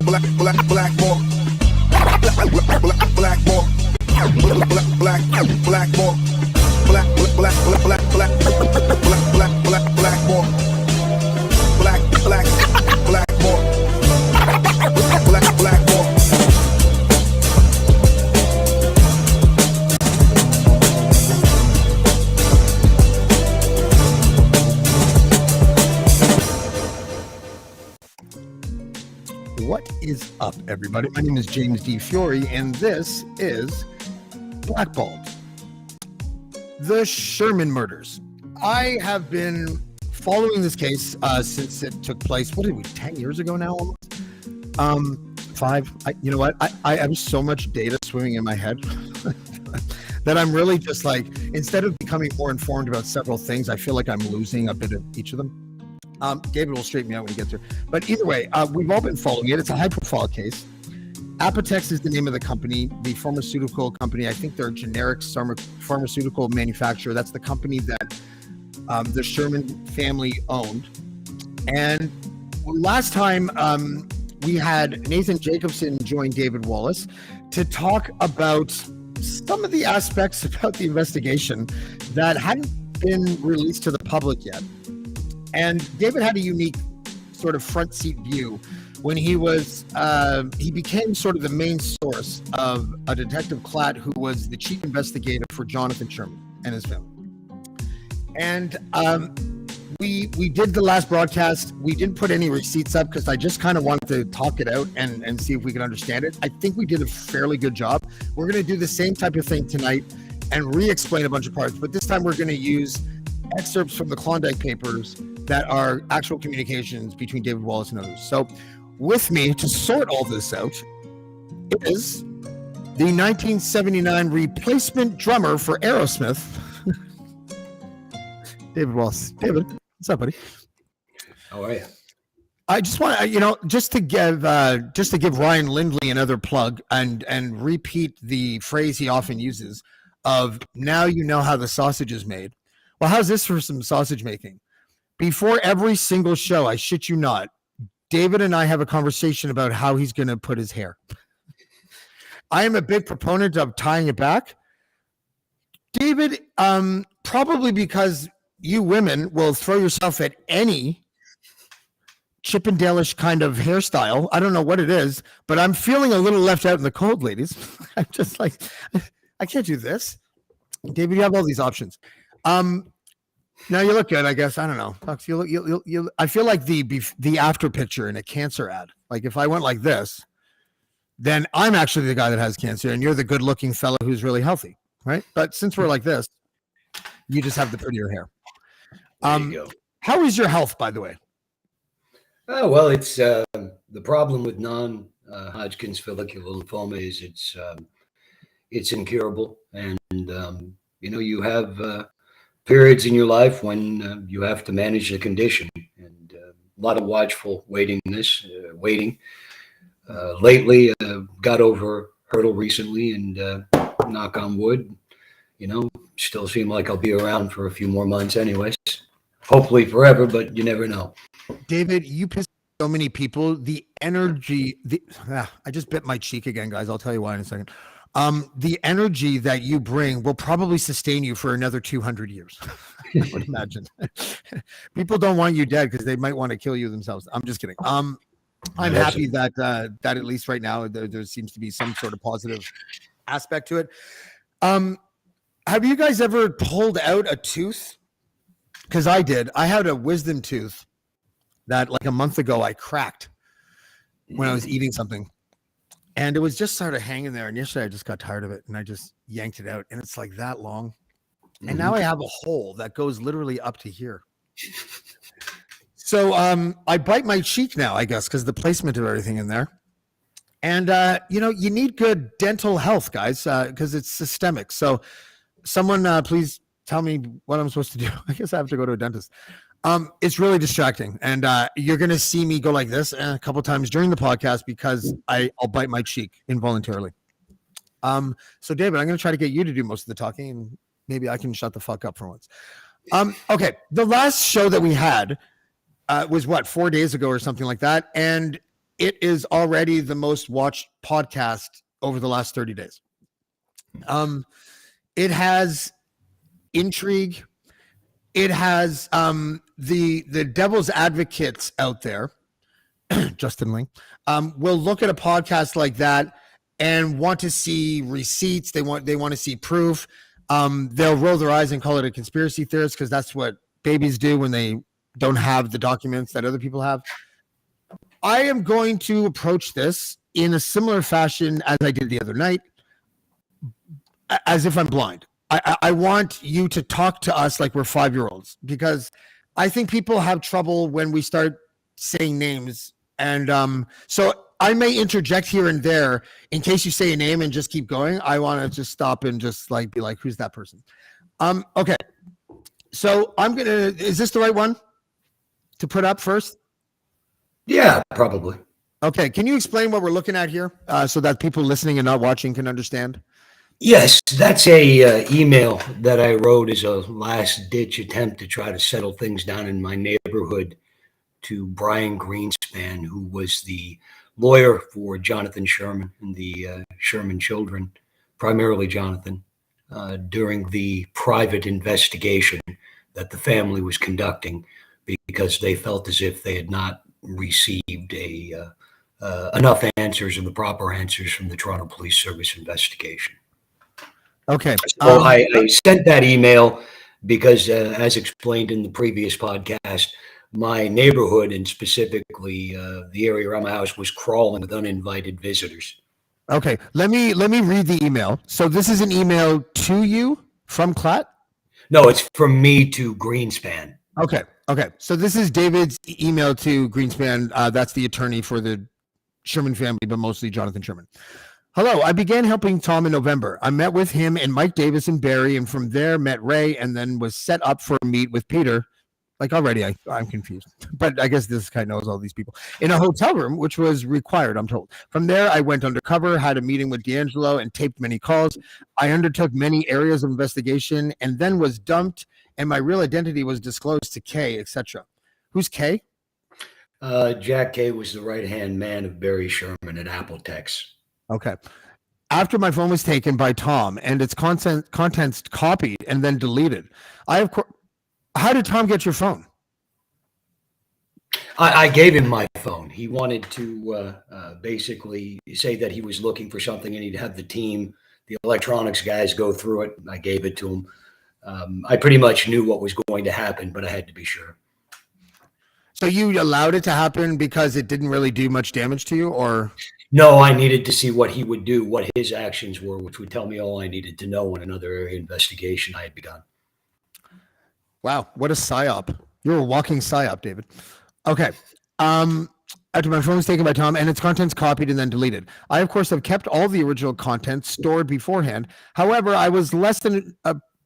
Blackballed. What is up, everybody? My name is James D. Fiore, and this is Blackballed, the Sherman Murders. I have been following this case since it took place, 10 years ago now almost? 5. You know what? I have so much data swimming in my head that I'm really just like, instead of becoming more informed about several things, I feel like I'm losing a bit of each of them. David will straighten me out when he gets there. But either way, we've all been following it. It's a high-profile case. Apotex is the name of the company, the pharmaceutical company. I think they're a generic pharmaceutical manufacturer. That's the company that the Sherman family owned. And last time we had Nathan Jacobson join David Wallace to talk about some of the aspects about the investigation that hadn't been released to the public yet. And David had a unique sort of front seat view when he became sort of the main source of a Detective Klatt, who was the chief investigator for Jonathan Sherman and his family. And we did the last broadcast. We didn't put any receipts up because I just kind of wanted to talk it out and see if we could understand it. I think we did a fairly good job. We're going to do the same type of thing tonight and re-explain a bunch of parts, but this time we're going to use excerpts from the Klondike Papers that are actual communications between David Wallace and others. So with me to sort all this out is the 1979 replacement drummer for Aerosmith, David Wallace. David, what's up, buddy? How are you? I just want to, just to give Ryan Lindley another plug and repeat the phrase he often uses of, now you know how the sausage is made. Well, how's this for some sausage making? Before every single show, I shit you not, David and I have a conversation about how he's going to put his hair. I am a big proponent of tying it back. David, probably because you women will throw yourself at any Chippendale-ish kind of hairstyle. I don't know what it is, but I'm feeling a little left out in the cold, ladies. I'm just like, I can't do this. David, you have all these options. Now you look good, I guess. I don't know. You I feel like the after picture in a cancer ad. Like if I went like this, then I'm actually the guy that has cancer, and you're the good-looking fellow who's really healthy, right? But since we're like this, you just have the prettier hair. There you go. How is your health, by the way? Oh, well, it's the problem with non-Hodgkin's follicular lymphoma is it's incurable, and you have periods in your life when you have to manage the condition, and a lot of watchful waiting. Lately, got over a hurdle recently, and knock on wood, still seem like I'll be around for a few more months anyways. Hopefully forever, but you never know. David, you piss so many people. The energy, I just bit my cheek again, guys. I'll tell you why in a second. The energy that you bring will probably sustain you for another 200 years. I would imagine. People don't want you dead because they might want to kill you themselves. I'm just kidding. I'm happy that at least right now there seems to be some sort of positive aspect to it. Have you guys ever pulled out a tooth? Because I did. I had a wisdom tooth that like a month ago I cracked when I was eating something. And it was just sort of hanging there. And yesterday I just got tired of it and I just yanked it out. And it's like that long. And now I have a hole that goes literally up to here. So I bite my cheek now, I guess, because the placement of everything in there. And, you need good dental health, guys, because it's systemic. So someone please tell me what I'm supposed to do. I guess I have to go to a dentist. It's really distracting. And you're going to see me go like this a couple times during the podcast because I'll bite my cheek involuntarily. So, David, I'm going to try to get you to do most of the talking, and maybe I can shut the fuck up for once. Okay, the last show that we had was 4 days ago or something like that. And it is already the most watched podcast over the last 30 days. It has intrigue. It has the devil's advocates out there, Justin Ling, will look at a podcast like that and want to see receipts. They want to see proof. They'll roll their eyes and call it a conspiracy theorist because that's what babies do when they don't have the documents that other people have. I am going to approach this in a similar fashion as I did the other night, as if I'm blind. I want you to talk to us like we're 5-year-olds, because I think people have trouble when we start saying names. And so I may interject here and there in case you say a name and just keep going. I want to just stop and just like be like, who's that person? Okay. So is this the right one to put up first? Yeah, probably. Okay. Can you explain what we're looking at here so that people listening and not watching can understand? Yes, that's a email that I wrote as a last-ditch attempt to try to settle things down in my neighborhood to Brian Greenspan, who was the lawyer for Jonathan Sherman and the Sherman children, primarily Jonathan, during the private investigation that the family was conducting because they felt as if they had not received enough answers or the proper answers from the Toronto Police Service investigation. Okay. So I sent that email because, as explained in the previous podcast, my neighborhood and specifically the area around my house was crawling with uninvited visitors. Okay. Let me read the email. So this is an email to you from Klatt? No, it's from me to Greenspan. Okay. So this is David's email to Greenspan. That's the attorney for the Sherman family, but mostly Jonathan Sherman. Hello, I began helping Tom in November. I met with him and Mike Davis and Barry, and from there met Ray, and then was set up for a meet with Peter. Like already, I'm confused, but I guess this guy knows all these people. In a hotel room, which was required, I'm told. From there, I went undercover, had a meeting with D'Angelo, and taped many calls. I undertook many areas of investigation, and then was dumped, and my real identity was disclosed to Kay, etc. Who's Kay? Jack Kay was the right-hand man of Barry Sherman at Appletex. Okay. After my phone was taken by Tom and its contents copied and then deleted, how did Tom get your phone? I gave him my phone. He wanted to basically say that he was looking for something and he'd have the team, the electronics guys, go through it. I gave it to him. I pretty much knew what was going to happen, but I had to be sure. So you allowed it to happen because it didn't really do much damage to you, or? No, I needed to see what he would do, what his actions were, which would tell me all I needed to know in another area investigation I had begun. Wow, what a psyop. You're a walking psyop, David. Okay. After my phone was taken by Tom and its contents copied and then deleted, I, of course, have kept all the original content stored beforehand. However, I was less than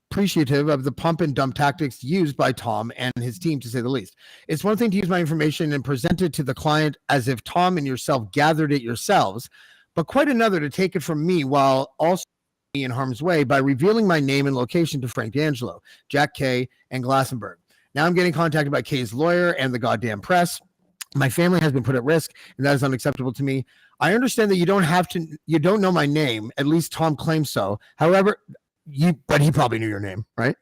appreciative of the pump and dump tactics used by Tom and his team, to say the least. It's one thing to use my information and present it to the client as if Tom and yourself gathered it yourselves, but quite another to take it from me while also being in harm's way by revealing my name and location to Frank D'Angelo, Jack Kay, and Glassenberg. Now I'm getting contacted by Kay's lawyer and the goddamn press. My family has been put at risk, and that is unacceptable to me. I understand that you don't know my name, at least Tom claims so. However, but he probably knew your name, right?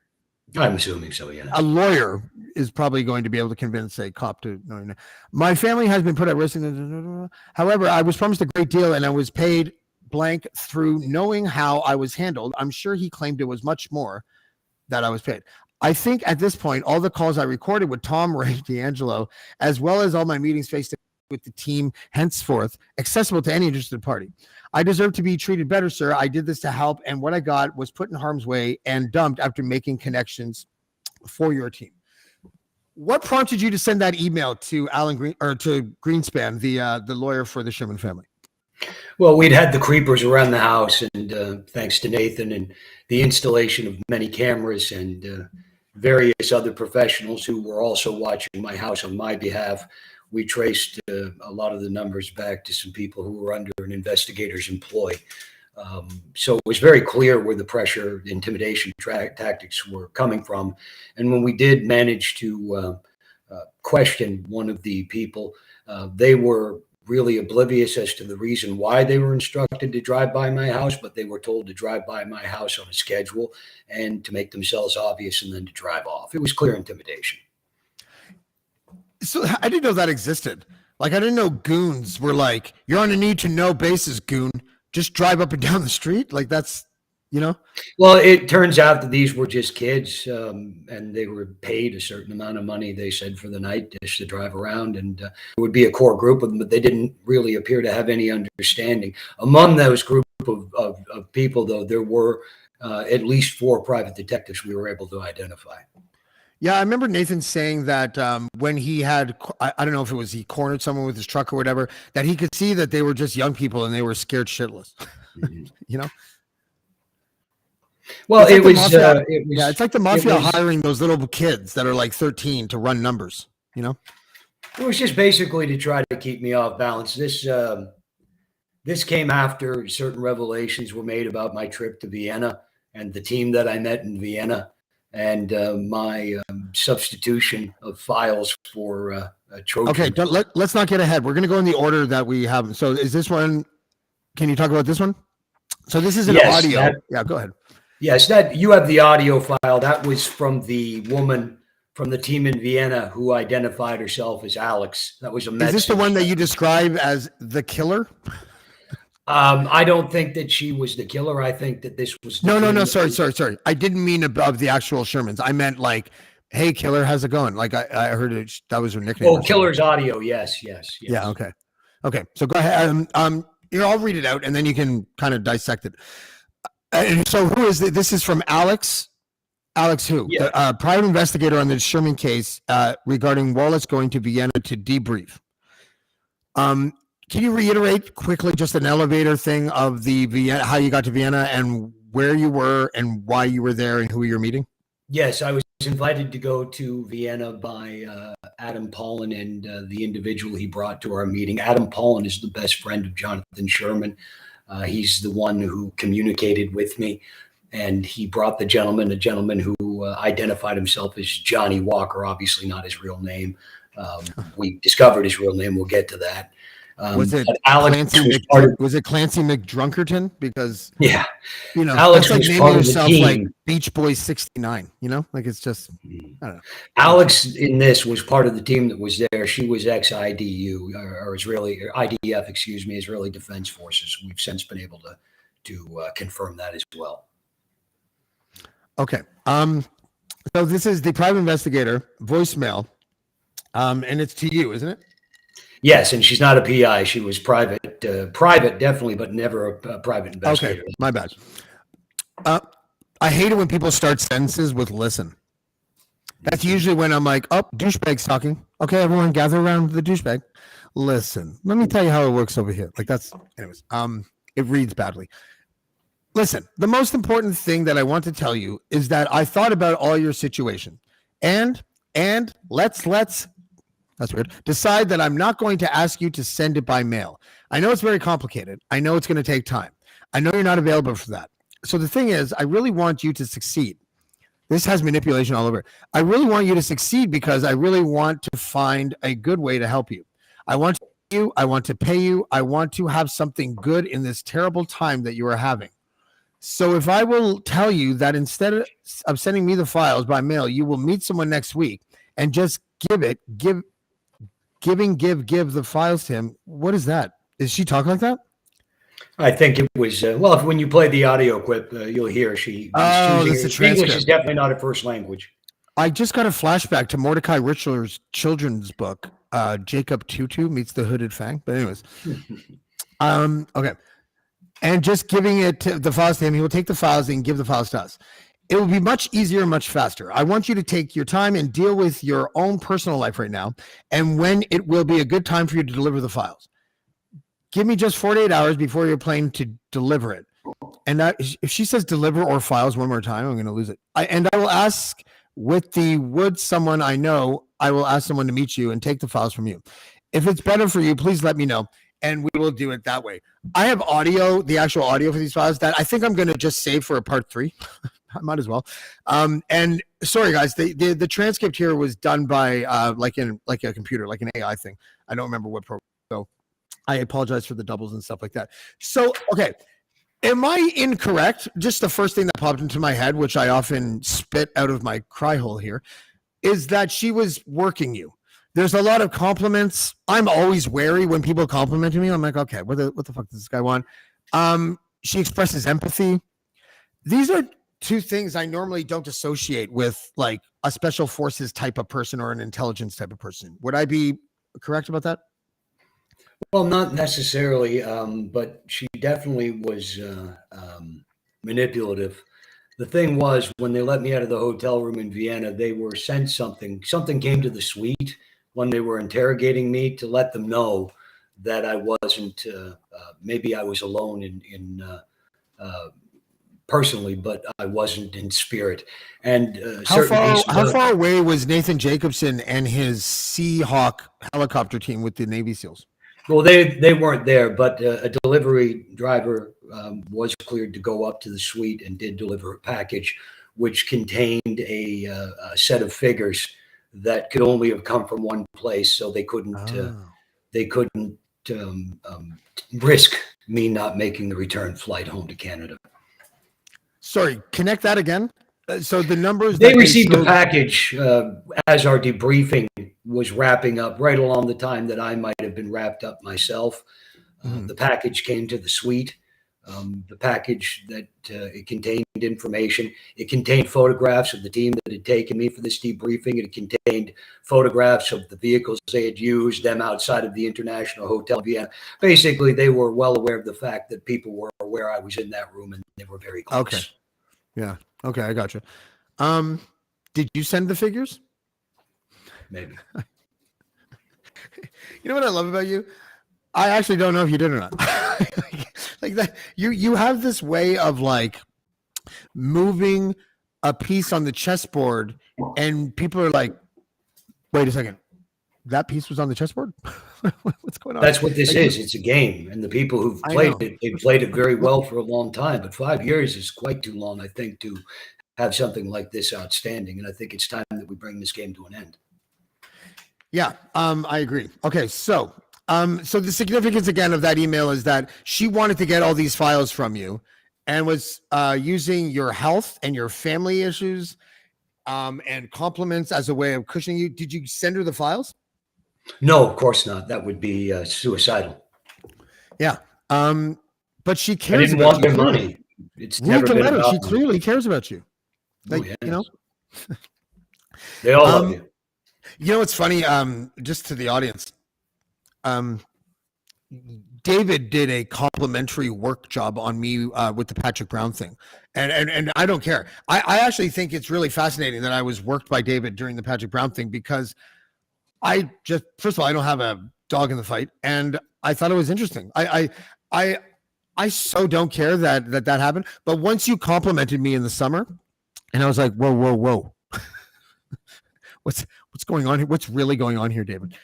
I'm assuming so, yeah. A lawyer is probably going to be able to convince a cop to know your name. My family has been put at risk. However, I was promised a great deal, and I was paid blank through knowing how I was handled. I'm sure he claimed it was much more that I was paid. I think at this point, all the calls I recorded with Tom, Ray, D'Angelo, as well as all my meetings face to face with the team, henceforth accessible to any interested party. I deserve to be treated better, sir. I did this to help, and what I got was put in harm's way and dumped after making connections for your team. What prompted you to send that email to to Greenspan, the lawyer for the Sherman family? Well, we'd had the creepers around the house, and thanks to Nathan and the installation of many cameras and various other professionals who were also watching my house on my behalf, we traced a lot of the numbers back to some people who were under an investigator's employ. So it was very clear where the pressure, intimidation tactics were coming from. And when we did manage to question one of the people, they were really oblivious as to the reason why they were instructed to drive by my house, but they were told to drive by my house on a schedule and to make themselves obvious and then to drive off. It was clear intimidation. So I didn't know that existed. Like, I didn't know goons were like, you're on a need to know basis, goon. Just drive up and down the street. Like, that's, you know? Well, it turns out that these were just kids, and they were paid a certain amount of money, they said, for the night just to drive around. And it would be a core group of them, but they didn't really appear to have any understanding. Among those group of people, though, there were at least 4 private detectives we were able to identify. Yeah, I remember Nathan saying that when he had, I don't know if it was he cornered someone with his truck or whatever, that he could see that they were just young people and they were scared shitless. You know? Well, it's like yeah, it's like the mafia hiring those little kids that are like 13 to run numbers, you know? It was just basically to try to keep me off balance. This came after certain revelations were made about my trip to Vienna and the team that I met in Vienna, and my substitution of files for Trojan. Okay, let's not get ahead. We're going to go in the order that we have them. So is this one, can you talk about this one? So this is an audio. Yeah, go ahead. Yes, that you have the audio file. That was from the woman from the team in Vienna who identified herself as Alex. That was a message. Is this the one that you describe as the killer? I don't think that she was the killer. I think that this was no. Sorry. I didn't mean of the actual Shermans. I meant like, hey, killer, how's it going? Like I heard it, that was her nickname. Oh, killer's audio. Yes. Yeah. Okay. So go ahead. Here, I'll read it out and then you can kind of dissect it. And so who is this? This is from Alex. Alex who? Yeah. The private investigator on the Sherman case regarding Wallace going to Vienna to debrief. Can you reiterate quickly just an elevator thing of the Vienna, how you got to Vienna and where you were and why you were there and who you're meeting? Yes, I was invited to go to Vienna by Adam Paulin and the individual he brought to our meeting. Adam Paulin is the best friend of Jonathan Sherman. He's the one who communicated with me, and he brought a gentleman who identified himself as Johnny Walker, obviously not his real name. We discovered his real name. We'll get to that. Was it Clancy McDrunkerton? Because you know, Alex like was naming part of the yourself team. like Beach Boys 69. You know, like it's just I don't know. Alex in this was part of the team that was there. She was ex-IDU or Israeli or IDF, excuse me, Israeli Defense Forces. We've since been able to confirm that as well. Okay. So this is the private investigator voicemail, and it's to you, isn't it? Yes, and she's not a PI. She was private, definitely, but never a private investigator. Okay, my bad. I hate it when people start sentences with "listen." That's usually when I'm like, "Oh, douchebag's talking." Okay, everyone, gather around the douchebag. Listen, let me tell you how it works over here. Like that's, anyways. It reads badly. Listen, the most important thing that I want to tell you is that I thought about all your situation, and let's. That's weird. Decide that I'm not going to ask you to send it by mail. I know it's very complicated. I know it's going to take time. I know you're not available for that. So the thing is, I really want you to succeed. This has manipulation all over. I really want you to succeed because I really want to find a good way to help you. I want you. I want to pay you. I want to have something good in this terrible time that you are having. So if I will tell you that instead of sending me the files by mail, you will meet someone next week and just give the files to him. What is that? Is she talking like that? I think it was, when you play the audio clip, you'll hear she. English is definitely not her first language. I just got a flashback to Mordecai Richler's children's book, Jacob Tutu Meets the Hooded Fang. But anyways, okay. And just giving the files to him, he will take the files and give the files to us. It will be much easier and much faster. I want you to take your time and deal with your own personal life right now, and when it will be a good time for you to deliver the files. Give me just 48 hours before you're planning to deliver it. And if she says deliver or files one more time, I'm going to lose it. I will ask someone I know, I will ask someone to meet you and take the files from you. If it's better for you, please let me know, and we will do it that way. I have the actual audio for these files that I think I'm going to just save for a part 3. I might as well. And sorry guys, the transcript here was done by like a computer, like an AI thing. I don't remember what program. So I apologize for the doubles and stuff like that. So, okay. Am I incorrect? Just the first thing that popped into my head, which I often spit out of my cry hole here, is that she was working you. There's a lot of compliments. I'm always wary when people compliment me. I'm like, okay, what the fuck does this guy want? She expresses empathy. These are two things I normally don't associate with like a special forces type of person or an intelligence type of person. Would I be correct about that? Well, not necessarily, but she definitely was manipulative. The thing was, when they let me out of the hotel room in Vienna, they were sent something. Something came to the suite when they were interrogating me to let them know that I wasn't. Maybe I was alone in personally, but I wasn't in spirit. And How far away was Nathan Jacobson and his Seahawk helicopter team with the Navy SEALs? Well, they weren't there, but a delivery driver was cleared to go up to the suite and did deliver a package, which contained a set of figures that could only have come from one place, so they couldn't risk me not making the return flight home to Canada. Sorry, connect that again. So the numbers they received a package as our debriefing was wrapping up, right along the time that I might have been wrapped up myself. The package came to the suite. The package that it contained information. It contained photographs of the team that had taken me for this debriefing. It contained photographs of the vehicles they had used, them outside of the International Hotel Vienna. Basically, they were well aware of the fact that people were aware I was in that room, and they were very close. Okay. Yeah. Okay, I got you. Did you send the figures? Maybe. You know what I love about you? I actually don't know if you did or not. like that, you have this way of like moving a piece on the chessboard, and people are like, "Wait a second, that piece was on the chessboard? What's going on?" That's what this is. It's a game, and the people who've played it, they've played it very well for a long time. But 5 years is quite too long, I think, to have something like this outstanding. And I think it's time that we bring this game to an end. Yeah, I agree. Okay, so the significance again of that email is that she wanted to get all these files from you, and was using your health and your family issues and compliments as a way of cushioning you. Did you send her the files? No, of course not. That would be suicidal. Yeah. But she cares. I didn't want their money. It's never been about She clearly cares about you. Like, yes. you know, they all love you. You know, what's funny, just to the audience, David did a complimentary work job on me with the Patrick Brown thing. And I don't care. I actually think it's really fascinating that I was worked by David during the Patrick Brown thing, because I just, first of all, I don't have a dog in the fight, and I thought it was interesting. I so don't care that happened. But once you complimented me in the summer, and I was like, whoa. What's going on here? What's really going on here, David?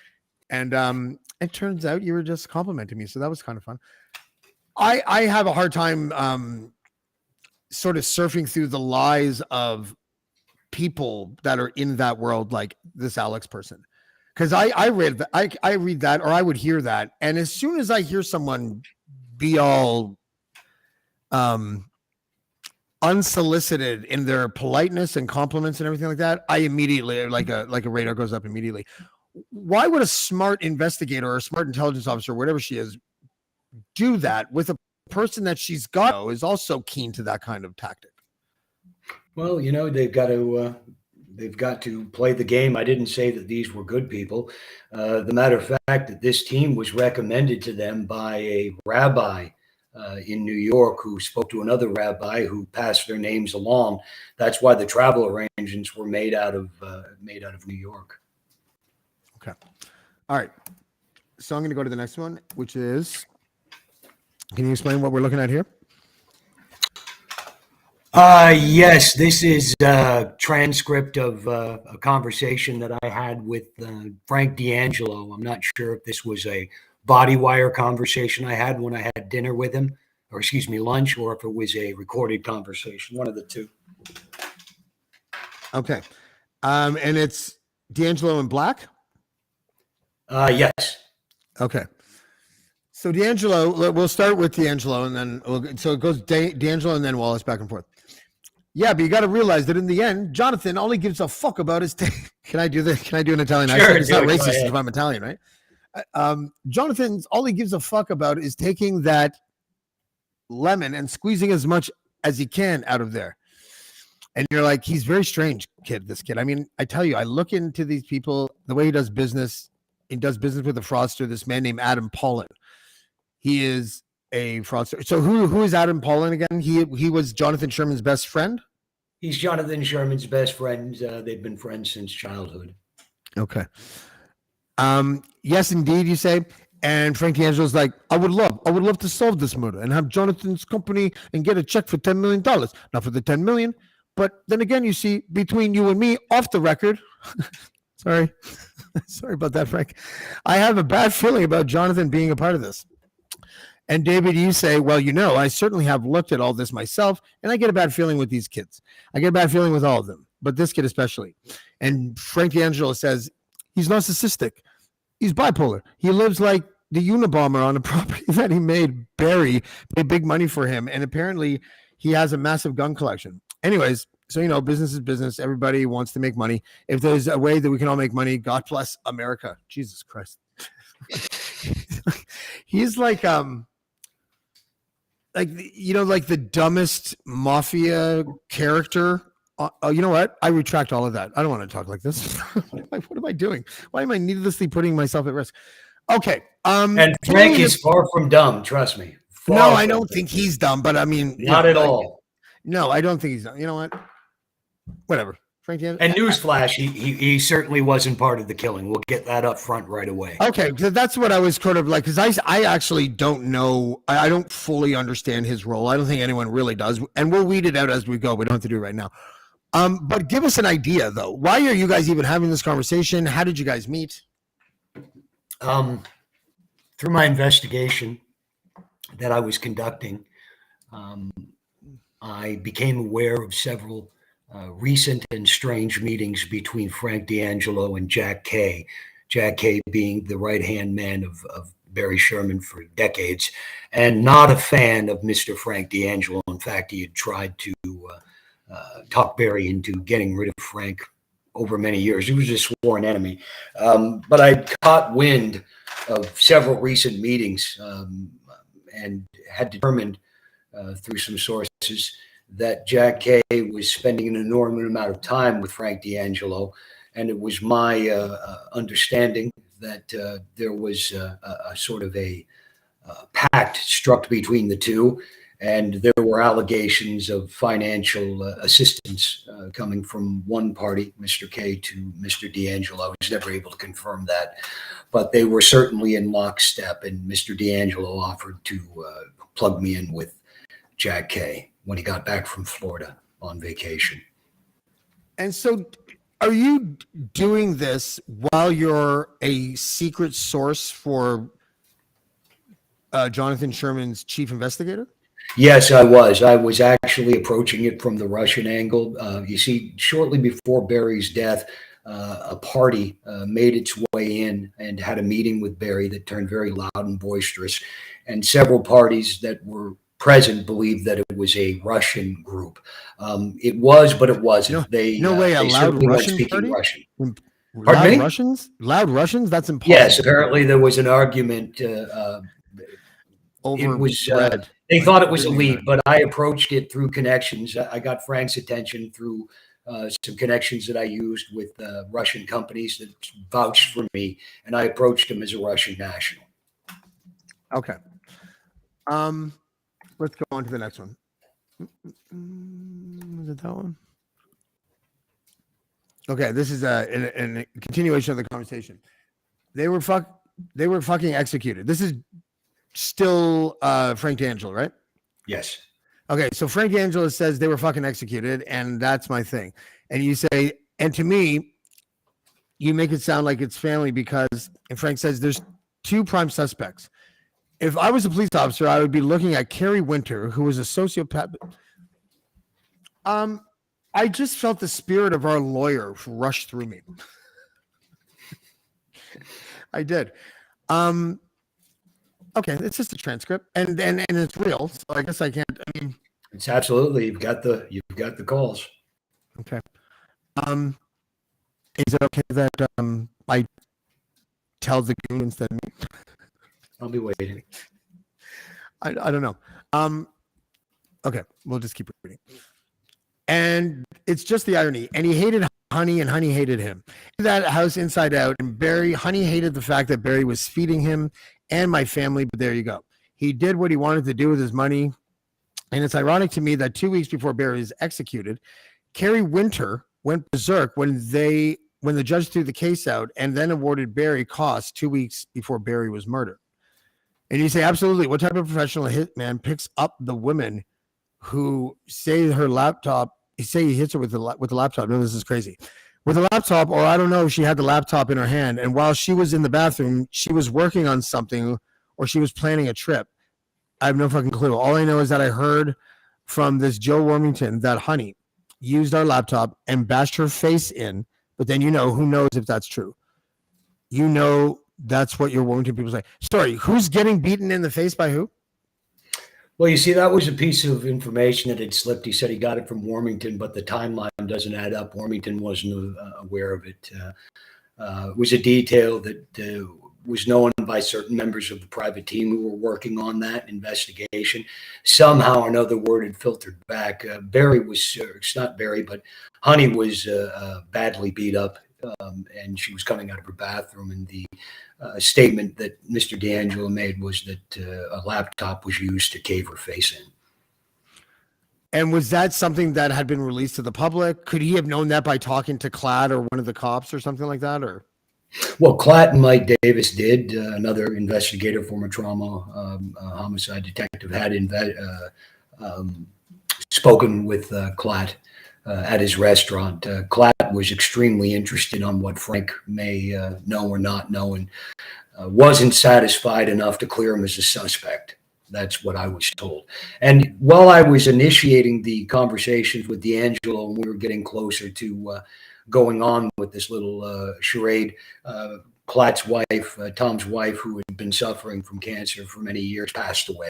And it turns out you were just complimenting me. So that was kind of fun. I have a hard time sort of surfing through the lies of people that are in that world, like this Alex person. Because I read that, or I would hear that. And as soon as I hear someone be all unsolicited in their politeness and compliments and everything like that, I immediately, like a radar goes up immediately. Why would a smart investigator or a smart intelligence officer, whatever she is, do that with a person that she's got is also keen to that kind of tactic? Well, you know, they've got to play the game. I didn't say that these were good people. The matter of fact that this team was recommended to them by a rabbi in New York who spoke to another rabbi who passed their names along. That's why the travel arrangements were made out of New York. Okay. All right. So I'm going to go to the next one, which is, can you explain what we're looking at here? Yes, this is a transcript of a conversation that I had with Frank D'Angelo. I'm not sure if this was a body wire conversation I had when I had dinner with him, or excuse me, lunch, or if it was a recorded conversation, one of the two. Okay. And it's D'Angelo in black? Yes. Okay. So D'Angelo, we'll start with D'Angelo, and then so it goes D'Angelo and then Wallace back and forth. Yeah, but you got to realize that in the end, Jonathan, all he gives a fuck about is. Can I do this? Can I do an Italian accent? It's not racist if I'm Italian, right? Jonathan's all he gives a fuck about is taking that lemon and squeezing as much as he can out of there. And you're like, he's very strange, this kid. I mean, I tell you, I look into these people, the way he does business. He does business with a fraudster, this man named Adam Paulin. He is a fraudster. So who is Adam Paulin again? He was Jonathan Sherman's best friend? He's Jonathan Sherman's best friend. They've been friends since childhood. Okay. Yes, indeed, you say. And Frank D'Angelo's like, I would love to solve this murder and have Jonathan's company and get a check for $10 million. Not for the $10 million, but then again, you see, between you and me, off the record, sorry about that, Frank. I have a bad feeling about Jonathan being a part of this. And David, you say, well, I certainly have looked at all this myself, and I get a bad feeling with these kids. I get a bad feeling with all of them, but this kid especially. And Frank D'Angelo says, he's narcissistic. He's bipolar. He lives like the Unabomber on a property that he made. Barry paid big money for him, and apparently he has a massive gun collection. Anyways, so, business is business. Everybody wants to make money. If there's a way that we can all make money, God bless America. Jesus Christ. He's like the dumbest mafia character. You know what? I retract all of that. I don't want to talk like this. What am I doing? Why am I needlessly putting myself at risk? Okay. And Frank is far from dumb. Trust me. No, I don't think he's dumb, but I mean, not at all. No, I don't think he's dumb. You know what? Whatever. Frank. And newsflash, he certainly wasn't part of the killing. We'll get that up front right away. Okay, because that's what I was kind of like, because I actually don't know. I don't fully understand his role. I don't think anyone really does. And we'll weed it out as we go. We don't have to do it right now. But give us an idea, though. Why are you guys even having this conversation? How did you guys meet? Through my investigation that I was conducting, I became aware of several recent and strange meetings between Frank D'Angelo and Jack Kay. Jack Kay being the right-hand man of Barry Sherman for decades, and not a fan of Mr. Frank D'Angelo. In fact, he had tried to talk Barry into getting rid of Frank over many years. He was a sworn enemy. But I caught wind of several recent meetings and had determined through some sources that Jack Kay was spending an enormous amount of time with Frank D'Angelo. And it was my understanding that there was a sort of a pact struck between the two. And there were allegations of financial assistance coming from one party, Mr. Kay, to Mr. D'Angelo. I was never able to confirm that, but they were certainly in lockstep. And Mr. D'Angelo offered to plug me in with Jack Kay when he got back from Florida on vacation. And so are you doing this while you're a secret source for Jonathan Sherman's chief investigator? Yes, I was. I was actually approaching it from the Russian angle. You see, shortly before Barry's death, a party made its way in and had a meeting with Barry that turned very loud and boisterous. And several parties that were present believed that it was a Russian group. It was, but it wasn't. A loud Russian party? Russian. Loud Russians? Loud Russians? That's impossible. Yes, apparently there was an argument. Over it was. bread. They thought it was elite, but I approached it through connections. I got Frank's attention through some connections that I used with Russian companies that vouched for me, and I approached him as a Russian national. Okay. Let's go on to the next one. Was it that one? Okay, this is a continuation of the conversation. They were fucking executed. This is still Frank D'Angelo, right? Yes. Okay, so Frank D'Angelo says they were fucking executed, and that's my thing. And you say, and to me, you make it sound like it's family because, and Frank says there's two prime suspects. If I was a police officer, I would be looking at Carrie Winter, who was a sociopath. I just felt the spirit of our lawyer rush through me. Okay, it's just a transcript, and it's real. So I guess I can't. I mean, It's absolutely you've got the calls. okay. Is it okay that I tell the goon instead of me? I'll be waiting. I don't know. Okay, we'll just keep reading. And it's just the irony. And he hated Honey, and Honey hated him. That house inside out. And Honey hated the fact that Barry was feeding him and my family. But there you go. He did what he wanted to do with his money. And it's ironic to me that 2 weeks before Barry is executed, Carrie Winter went berserk when the judge threw the case out and then awarded Barry costs 2 weeks before Barry was murdered. And you say, absolutely. What type of professional hitman picks up the women who say her laptop? You say he hits her with the laptop. No, this is crazy. With a laptop, or I don't know if she had the laptop in her hand. And while she was in the bathroom, she was working on something, or she was planning a trip. I have no fucking clue. All I know is that I heard from this Joe Wormington that Honey used our laptop and bashed her face in. But then, who knows if that's true? That's what your Wilmington people say. Sorry, who's getting beaten in the face by who? Well, you see, that was a piece of information that had slipped. He said he got it from Warmington, but the timeline doesn't add up. Warmington wasn't aware of it. It was a detail that was known by certain members of the private team who were working on that investigation. Somehow or another, word had filtered back. Barry was, it's not Barry, but Honey was badly beat up. And she was coming out of her bathroom, and the statement that Mr. D'Angelo made was that a laptop was used to cave her face in. And was that something that had been released to the public? Could he have known that by talking to Cladd or one of the cops or something like that? Or well, Clatt and Mike Davis did. Another investigator, former trauma homicide detective, had spoken with Clatt at his restaurant. Clatt was extremely interested on what Frank may know or not know, and wasn't satisfied enough to clear him as a suspect. That's what I was told. And while I was initiating the conversations with D'Angelo and we were getting closer to going on with this little charade, Clatt's wife, Tom's wife, who had been suffering from cancer for many years, passed away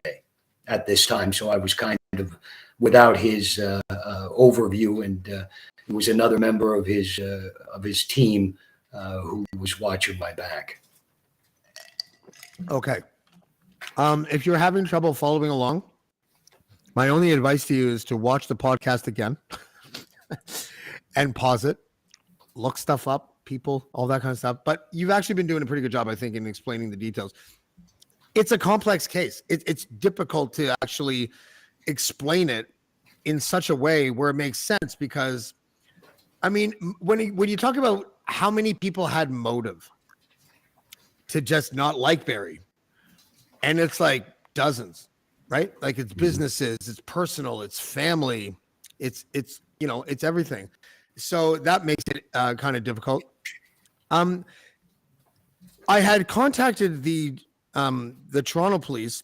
at this time. So I was kind of without his overview, and it was another member of his team who was watching my back. Okay. If you're having trouble following along, my only advice to you is to watch the podcast again and pause it, look stuff up, people, all that kind of stuff. But you've actually been doing a pretty good job, I think, in explaining the details. It's a complex case. It's difficult to actually explain it in such a way where it makes sense, because, I mean, when you talk about how many people had motive to just not like Barry, and it's like dozens, right? Like it's businesses, it's personal, it's family, it's everything. So that makes it kind of difficult. I had contacted the Toronto police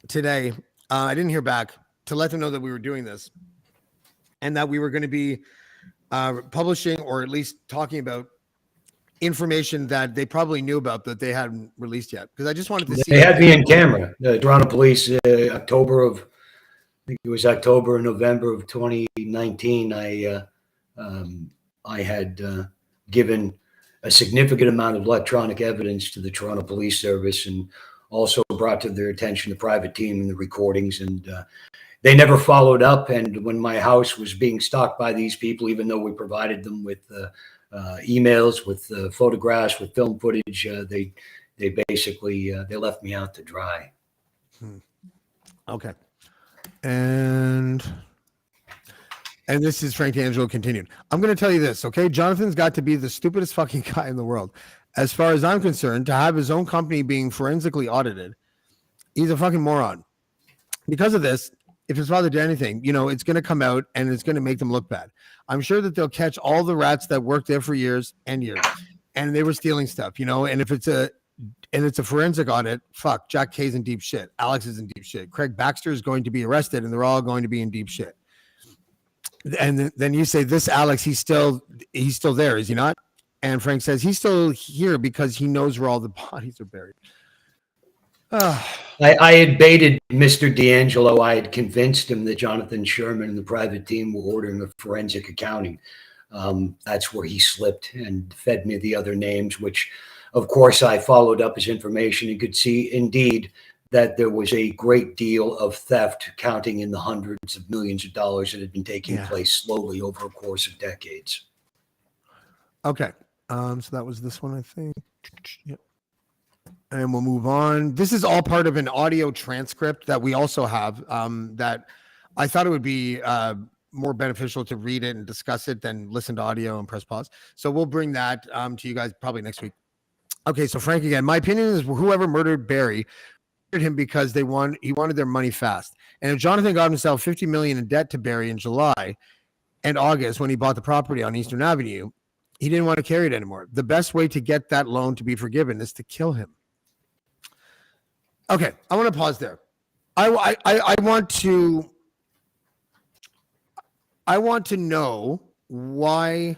today. I didn't hear back, to let them know that we were doing this and that we were going to be publishing, or at least talking about, information that they probably knew about that they hadn't released yet. Because I just wanted to see. They had me in camera. The Toronto police, October or November of 2019. I had given a significant amount of electronic evidence to the Toronto Police Service, and also brought to their attention the private team and the recordings, and they never followed up. And when my house was being stalked by these people, even though we provided them with emails, with photographs, with film footage, they basically they left me out to dry. Okay. And this is Frank D'Angelo continued. I'm going to tell you this, okay? Jonathan's got to be the stupidest fucking guy in the world. As far as I'm concerned, to have his own company being forensically audited, he's a fucking moron. Because of this, if his father did anything, it's going to come out and it's going to make them look bad. I'm sure that they'll catch all the rats that worked there for years and years, and they were stealing stuff, and if it's a forensic audit, fuck, Jack Kay's in deep shit. Alex is in deep shit. Craig Baxter is going to be arrested, and they're all going to be in deep shit. And then you say, this Alex, he's still there, is he not? And Frank says he's still here because he knows where all the bodies are buried. I had baited Mr. D'Angelo. I had convinced him that Jonathan Sherman and the private team were ordering a forensic accounting. That's where he slipped and fed me the other names, which, of course, I followed up his information and could see indeed that there was a great deal of theft, counting in the hundreds of millions of dollars that had been taking place slowly over a course of decades. Okay. So that was this one, I think. Yep. And we'll move on. This is all part of an audio transcript that we also have, that I thought it would be more beneficial to read it and discuss it than listen to audio and press pause. So we'll bring that to you guys probably next week. Okay, so Frank again. My opinion is whoever murdered Barry murdered him because he wanted their money fast. And if Jonathan got himself $50 million in debt to Barry in July and August when he bought the property on Eastern Avenue, he didn't want to carry it anymore. The best way to get that loan to be forgiven is to kill him. Okay, I want to pause there. I want to know why,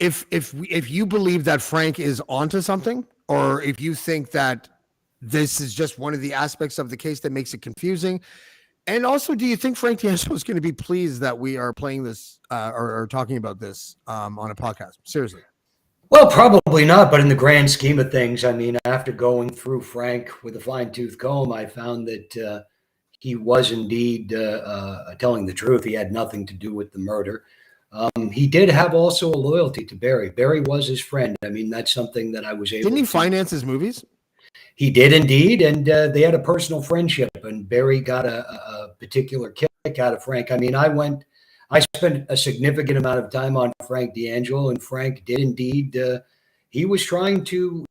if you believe that Frank is onto something, or if you think that this is just one of the aspects of the case that makes it confusing. And also, do you think Frank D'Angelo is going to be pleased that we are playing this or talking about this on a podcast? Seriously. Well, probably not, but in the grand scheme of things, I mean, after going through Frank with a fine-tooth comb, I found that he was indeed telling the truth. He had nothing to do with the murder. He did have also a loyalty to Barry. Barry was his friend. I mean, that's something that I was able to... Didn't he finance his movies? He did indeed, and they had a personal friendship, and Barry got a particular kick out of Frank. I mean, I spent a significant amount of time on Frank D'Angelo, and Frank did indeed. He was trying to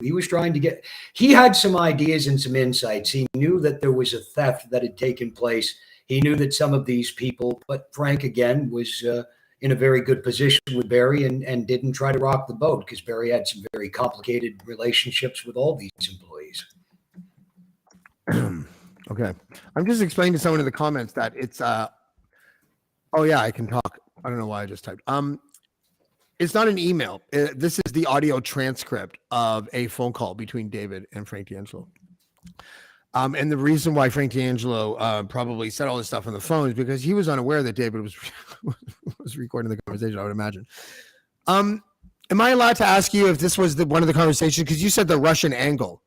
get. He had some ideas and some insights. He knew that there was a theft that had taken place. He knew that some of these people, but Frank again was in a very good position with Barry, and didn't try to rock the boat because Barry had some very complicated relationships with all these employees. Okay, I'm just explaining to someone in the comments that it's oh yeah, I can talk. I don't know why I just typed. It's not an email. This is the audio transcript of a phone call between David and Frank D'Angelo. And the reason why Frank D'Angelo probably said all this stuff on the phone is because he was unaware that David was recording the conversation, I would imagine. Am I allowed to ask you if this was one of the conversations? Because you said the Russian angle.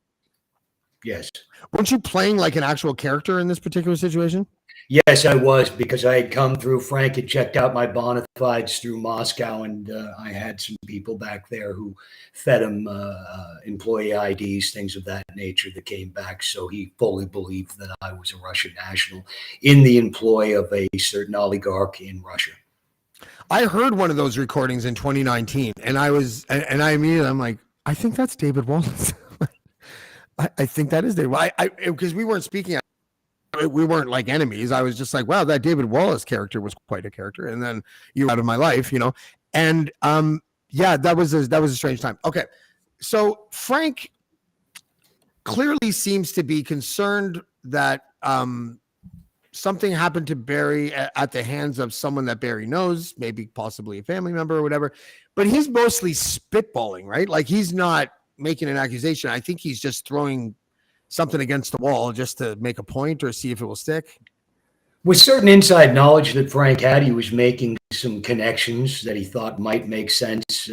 Yes. Weren't you playing like an actual character in this particular situation? Yes, I was, because I had come through. Frank had checked out my bona fides through Moscow, and I had some people back there who fed him employee IDs, things of that nature that came back. So he fully believed that I was a Russian national in the employ of a certain oligarch in Russia. I heard one of those recordings in 2019, and I'm like, I think that's David Wallace. I think that is David. Because we weren't speaking. We weren't like enemies. I was just like, wow, that David Wallace character was quite a character. And then you were out of my life, and yeah, that was a strange time. Okay. So Frank clearly seems to be concerned that something happened to Barry at the hands of someone that Barry knows, maybe possibly a family member or whatever, but he's mostly spitballing, right? Like he's not making an accusation. I think he's just throwing something against the wall just to make a point or see if it will stick. With certain inside knowledge that Frank had, he was making some connections that he thought might make sense.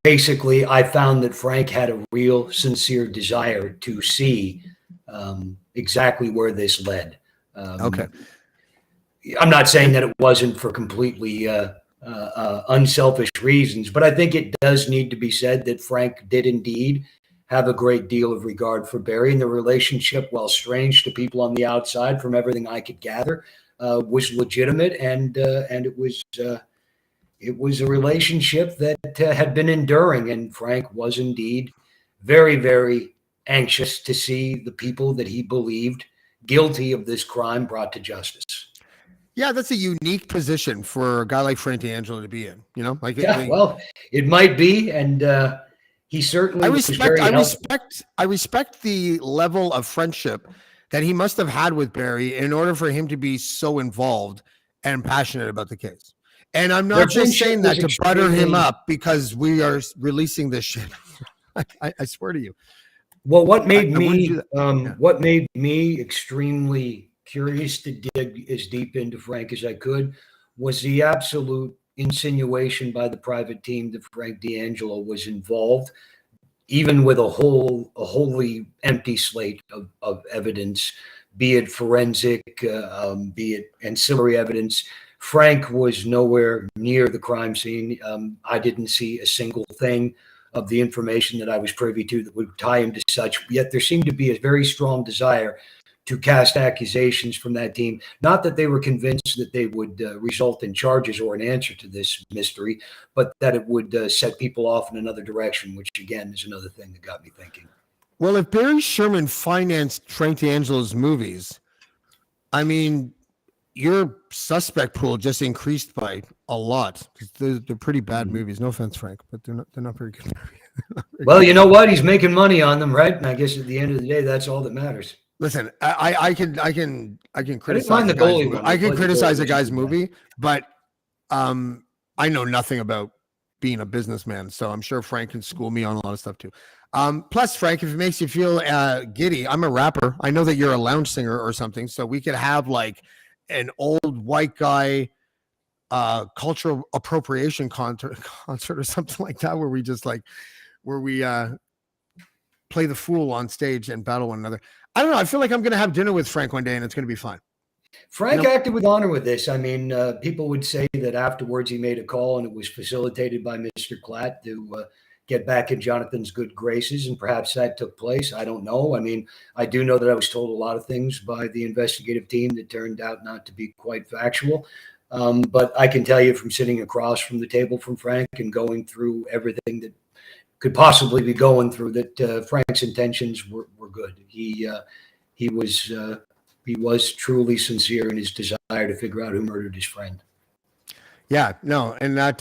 Basically, I found that Frank had a real sincere desire to see exactly where this led. Okay. I'm not saying that it wasn't for completely unselfish reasons, but I think it does need to be said that Frank did indeed have a great deal of regard for Barry, and the relationship, while strange to people on the outside, from everything I could gather, was legitimate, and it was a relationship that had been enduring, and Frank was indeed very, very anxious to see the people that he believed guilty of this crime brought to justice. Yeah, that's a unique position for a guy like Frank D'Angelo to be in. Well, it might be, and he certainly I respect the level of friendship that he must have had with Barry in order for him to be so involved and passionate about the case. And I'm Their not just friendship saying was that to butter him extremely up because we are releasing this shit. I swear to you. well. What made I wouldn't do me, that. Yeah. what made me extremely curious to dig as deep into Frank as I could was the absolute insinuation by the private team that Frank D'Angelo was involved, even with a wholly empty slate of evidence, be it forensic, be it ancillary evidence. Frank was nowhere near the crime scene. I didn't see a single thing of the information that I was privy to that would tie him to such. Yet there seemed to be a very strong desire to cast accusations from that team. Not that they were convinced that they would result in charges or an answer to this mystery, but that it would set people off in another direction, which again is another thing that got me thinking. Well, if Barry Sherman financed Frank D'Angelo's movies, I mean, your suspect pool just increased by a lot because they're pretty bad movies. No offense, Frank, but they're not very good. Well, you know what? He's making money on them, right? And I guess at the end of the day, that's all that matters. Listen, I can criticize mind the a guy's goalie movie. one. I can But the criticize goalie a guy's wasn't too bad. movie, but I know nothing about being a businessman, so I'm sure Frank can school me on a lot of stuff too. Plus, Frank, if it makes you feel giddy, I'm a rapper. I know that you're a lounge singer or something, so we could have like an old white guy cultural appropriation concert or something like that, where we just like play the fool on stage and battle one another. I don't know. I feel like I'm going to have dinner with Frank one day and it's going to be fun. Frank acted with honor with this. I mean, people would say that afterwards he made a call and it was facilitated by Mr. Klatt to get back in Jonathan's good graces, and perhaps that took place. I don't know. I mean, I do know that I was told a lot of things by the investigative team that turned out not to be quite factual. But I can tell you from sitting across from the table from Frank and going through everything that could possibly be going through, that Frank's intentions were good. He was truly sincere in his desire to figure out who murdered his friend. Yeah, no, and that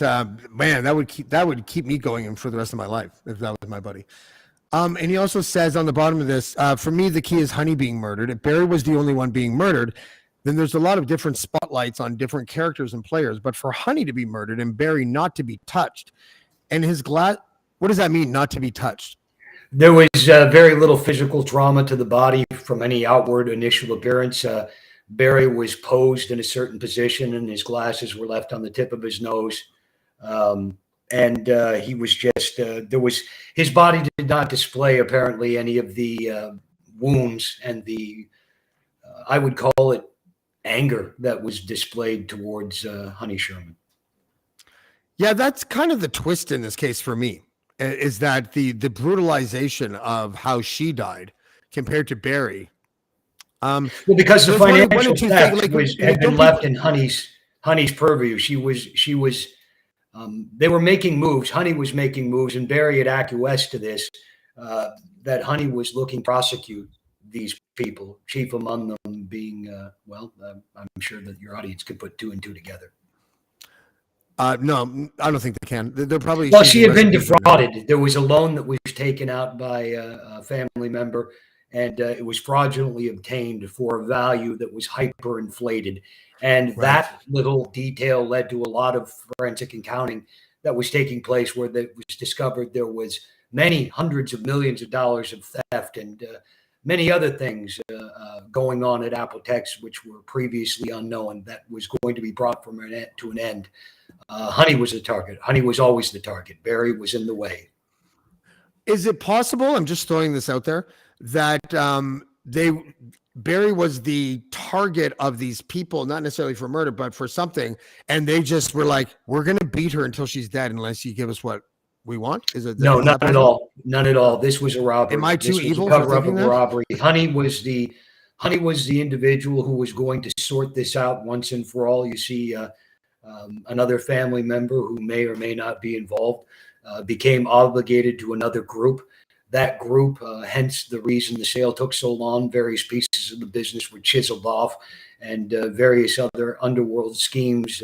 man, that would keep me going for the rest of my life if that was my buddy. And he also says on the bottom of this, for me, the key is Honey being murdered. If Barry was the only one being murdered, then there's a lot of different spotlights on different characters and players. But for Honey to be murdered and Barry not to be touched, and his glass, what does that mean, not to be touched? There was very little physical trauma to the body from any outward initial appearance. Barry was posed in a certain position and his glasses were left on the tip of his nose. And he was just, his body did not display apparently any of the wounds and the, I would call it anger that was displayed towards Honey Sherman. Yeah, that's kind of the twist in this case for me, is that the brutalization of how she died compared to Barry. Well, because the financial theft had been left in Honey's purview. She was they were making moves. Honey was making moves, and Barry had acquiesced to this. That Honey was looking to prosecute these people, chief among them being, I'm sure that your audience could put two and two together. No, I don't think they can. They're probably. Well, she had been defrauded. There was a loan that was taken out by a family member, and it was fraudulently obtained for a value that was hyperinflated. And that little detail led to a lot of forensic accounting that was taking place, where it was discovered there was many hundreds of millions of dollars of theft and many other things going on at Apotex, which were previously unknown, that was going to be brought to an end. Honey was the target. Honey was always the target. Barry was in the way. Is it possible, I'm just throwing this out there, that Barry was the target of these people, not necessarily for murder, but for something, and they just were like, we're going to beat her until she's dead unless you give us what we want? No, not at all. None at all. This was a robbery. Am I too evil for thinking a that? robbery. Honey was the individual who was going to sort this out once and for all. You see, another family member who may or may not be involved became obligated to another group. That group, hence the reason the sale took so long, various pieces of the business were chiseled off, and various other underworld schemes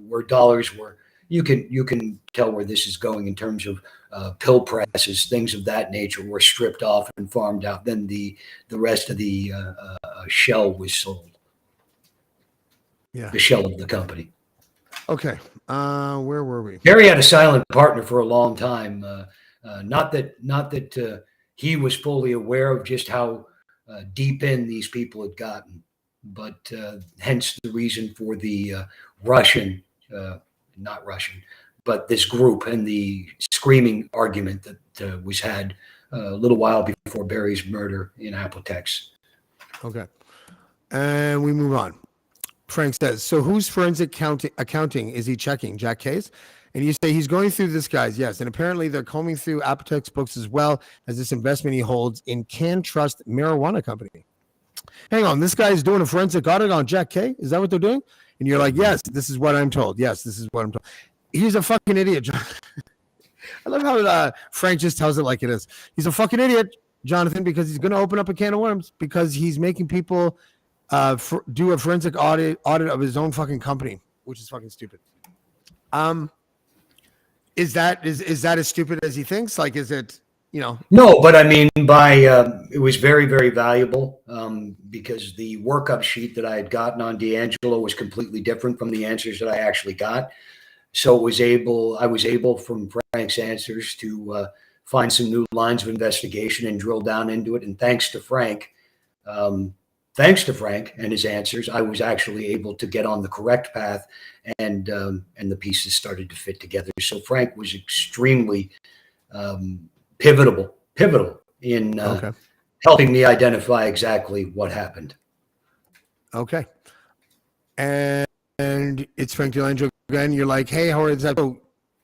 where dollars were. You can tell where this is going in terms of pill presses, things of that nature were stripped off and farmed out. Then the rest of the shell was sold. Yeah, the shell of the company. Okay. Where were we? Barry had a silent partner for a long time. Not that he was fully aware of just how deep in these people had gotten, but hence the reason for the Russian, not Russian, but this group and the screaming argument that was had a little while before Barry's murder in Apotex. Okay. And we move on. Frank says, so whose forensic accounting is he checking? Jack K's? And you say he's going through this guy's, yes. And apparently they're combing through Apotex books as well as this investment he holds in Can Trust Marijuana Company. Hang on, this guy is doing a forensic audit on Jack K? Is that what they're doing? And you're like, yes, this is what I'm told. Yes, this is what I'm told. He's a fucking idiot, John. I love how Frank just tells it like it is. He's a fucking idiot, Jonathan, because he's going to open up a can of worms because he's making people do a forensic audit of his own fucking company, which is fucking stupid. Is that as stupid as he thinks? Like, is it, No, but I mean, it was very, very valuable because the workup sheet that I had gotten on D'Angelo was completely different from the answers that I actually got. So I was able from Frank's answers to find some new lines of investigation and drill down into it. And thanks to Frank and his answers, I was actually able to get on the correct path, and the pieces started to fit together. So Frank was extremely pivotal in helping me identify exactly what happened. Okay. And it's Frank Delangelo again. You're like, hey, how is that? Oh,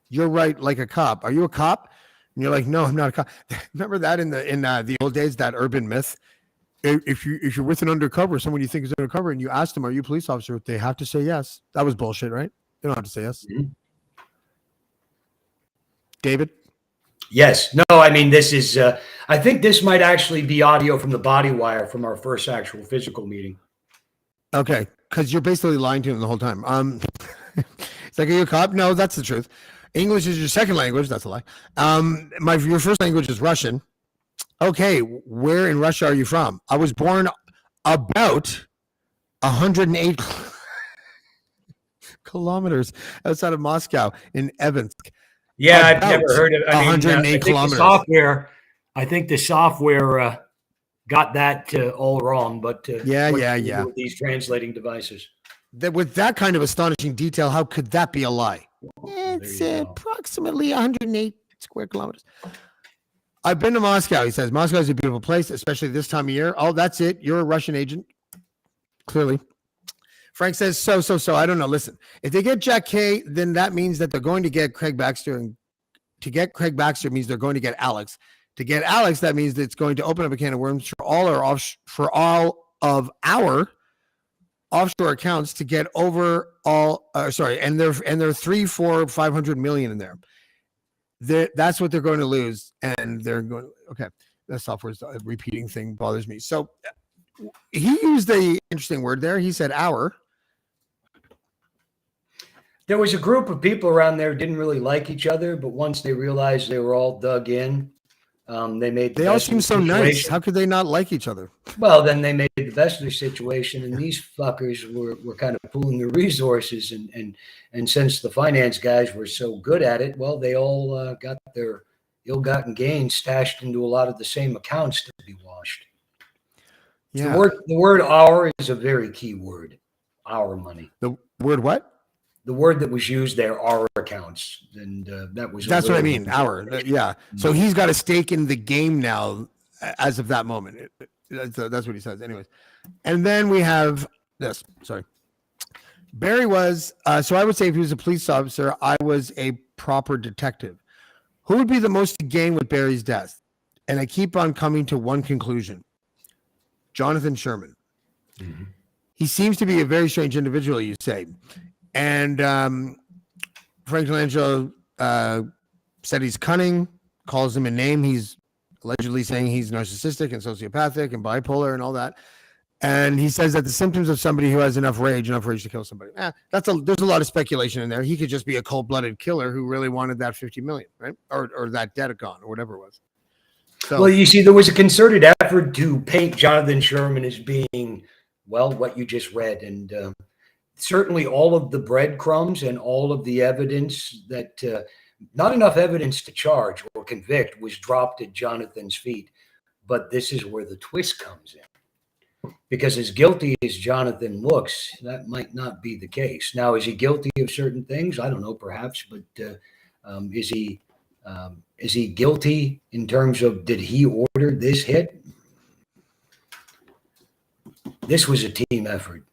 you're right, like a cop. Are you a cop? And you're like, no, I'm not a cop. Remember that in the old days, that urban myth? If you're with an undercover, someone you think is undercover, and you ask them, are you a police officer? They have to say yes. That was bullshit, right? They don't have to say yes. Mm-hmm. David? Yes. No, I mean, this is, I think this might actually be audio from the body wire from our first actual physical meeting. Okay. Because you're basically lying to him the whole time. It's like, are you a cop? No, that's the truth. English is your second language. That's a lie. Your first language is Russian. Okay, where in Russia are you from? I was born about 108 kilometers outside of Moscow in Evansk. Yeah, I've never heard of it. 108 kilometers. I think the software got that all wrong, but yeah. With these translating devices. With that kind of astonishing detail, how could that be a lie? It's approximately 108 square kilometers. I've been to Moscow. He says Moscow is a beautiful place, especially this time of year. Oh, that's it. You're a Russian agent, clearly. Frank says, so. I don't know. Listen, if they get Jack K, then that means that they're going to get Craig Baxter, and to get Craig Baxter means they're going to get Alex. To get Alex, that means that it's going to open up a can of worms for all of our offshore accounts to get over all. And they're 3, 4, 500 million in there. That's what they're going to lose, and they're going. Okay, that software's repeating thing bothers me. So he used the interesting word there. He said "our." There was a group of people around there who didn't really like each other, but once they realized they were all dug in, they all seem so nice. How could they not like each other? Well, then they made the best of their situation, and these fuckers were kind of pooling their resources, and since the finance guys were so good at it, well, they all got their ill-gotten gains stashed into a lot of the same accounts to be washed. Yeah. The word "our" is a very key word. Our money. The word what? The word that was used there, our accounts, and that's what I mean. Our, yeah. So he's got a stake in the game now, as of that moment. That's what he says. Anyways, and then we have this. Sorry, Barry was. So I would say if he was a police officer, I was a proper detective. Who would be the most to gain with Barry's death? And I keep on coming to one conclusion: Jonathan Sherman. Mm-hmm. He seems to be a very strange individual, you say. And Frank Delangelo said he's cunning, calls him a name. He's allegedly saying he's narcissistic and sociopathic and bipolar and all that. And he says that the symptoms of somebody who has enough rage to kill somebody. There's a lot of speculation in there. He could just be a cold-blooded killer who really wanted that 50 million, right? Or that debt gone or whatever it was. So, well, you see, there was a concerted effort to paint Jonathan Sherman as being, well, what you just read. And certainly all of the breadcrumbs and all of the evidence that not enough evidence to charge or convict was dropped at Jonathan's feet. But this is where the twist comes in. Because as guilty as Jonathan looks, that might not be the case. Now, is he guilty of certain things? I don't know, perhaps, but is he guilty in terms of did he order this hit? This was a team effort,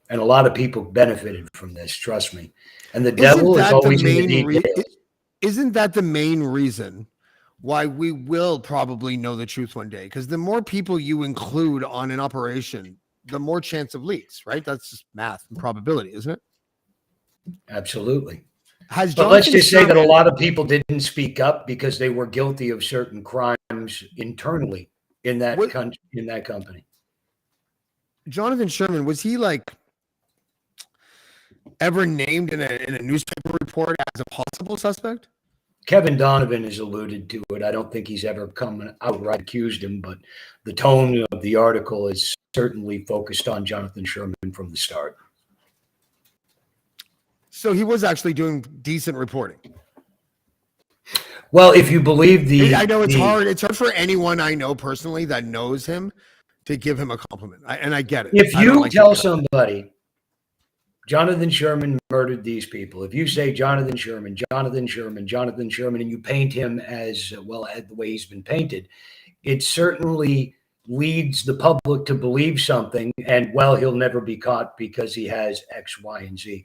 and a lot of people benefited from this. Trust me. And the devil is always in the details. Isn't that the main reason why we will probably know the truth one day? Because the more people you include on an operation, the more chance of leaks, right? That's just math and probability, isn't it? Absolutely. But let's just say that a lot of people didn't speak up because they were guilty of certain crimes internally in that company. Jonathan Sherman, was he like ever named in a newspaper report as a possible suspect? Kevin Donovan has alluded to it. I don't think he's ever come outright accused him, but the tone of the article is certainly focused on Jonathan Sherman from the start. So he was actually doing decent reporting. Well, if you believe I know it's hard. It's hard for anyone I know personally that knows him to give him a compliment. And I get it. If you tell somebody Jonathan Sherman murdered these people, if you say Jonathan Sherman, Jonathan Sherman, Jonathan Sherman, and you paint him as well as the way he's been painted, it certainly leads the public to believe something. And well, he'll never be caught because he has X, Y, and Z.